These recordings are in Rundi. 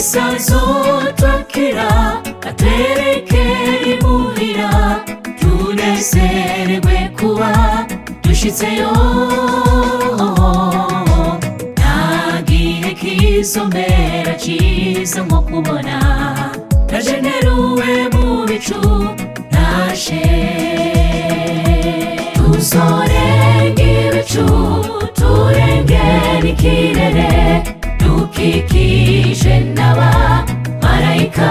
Yesu azotwakira atwereke imuhira tunezererwe kuba dushitseyo. Nta gihe kizombera ciza nko kubona najeneruwe mu bicu nashe. Tuzorenga ibicu turengera ikirere dukikije n'abamarayika.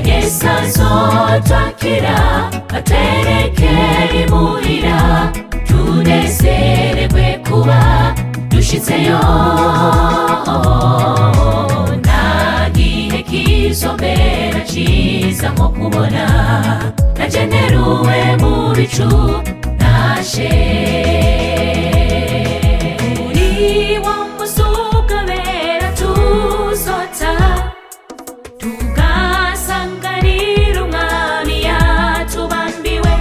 Yesu azotwakira atwereke imuhira tunezererwe kuba dushitseyo. Nta gihe kizombera ciza nko kubona najeneruwe mu bicu nashe. Muri wa musi ukabera tuzota tugasanganira umwami yatubambiwe.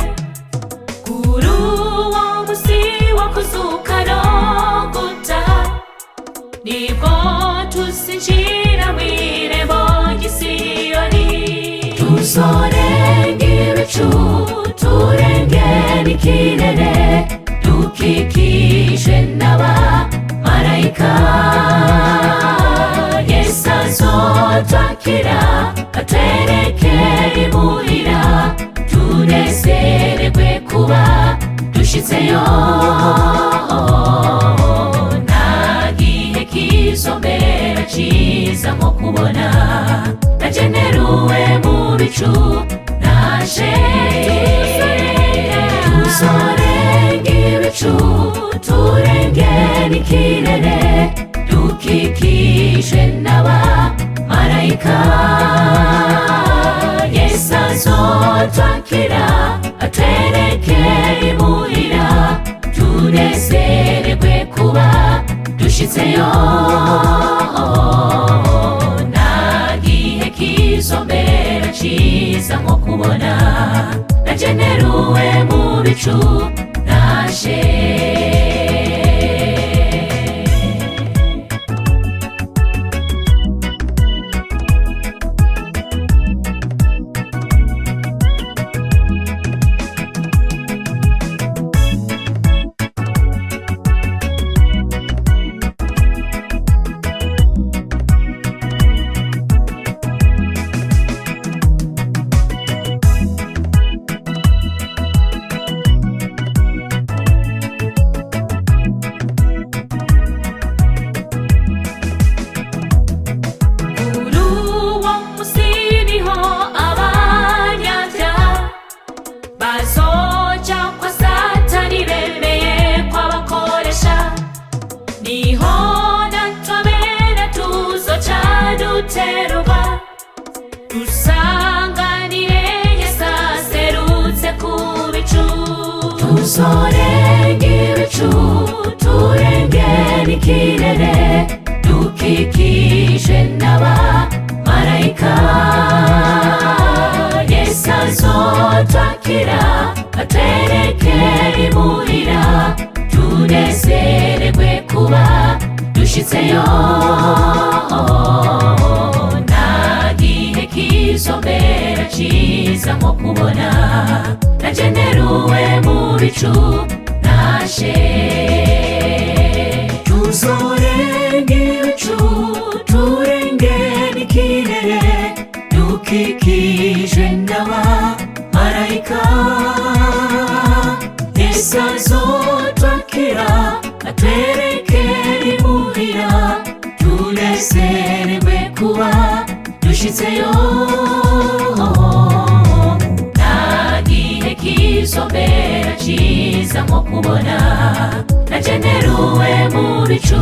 Kuri uwo musi wo kuzuka no gutaha nibwo tuzinjira mw'irembo ry'Isiyoni. Tuzorenga ibicu turengera ikirere dukikije n'abamarayika. Yesu azotwakira atwereke imuhira tunezererwe kuba dushitseyo. Nta gihe kizombera ciza nko kubona najeneruwe mu bicu nashe. Tuzorenga ibicu turengera ikirere dukikije n'abamarayika. Yesu azotwakira atwereke imuhira tunezererwe kuba dushitseyo. Nta gihe kizombera ciza nko kubona najeneruwe mu bicu nashe. Dusanganire Yesu aserutse ku bicu. Tuzorenga ibicu turengera ikirere dukikije n'abamarayika. Yesu azotwakira atwereke imuhira tunezererwe kuba dushitseyo. Kizombera ciza nko kubona najeneruwe mu bicu nashe. Tuzorenga ibicu turengera ikirere dukikije n'abamarayika. Yesu azotwakira atwereke imuhira tunezererwe kuba dushitseyo. Nta gihe kizombera ciza nko kubona najeneruwe mu bicu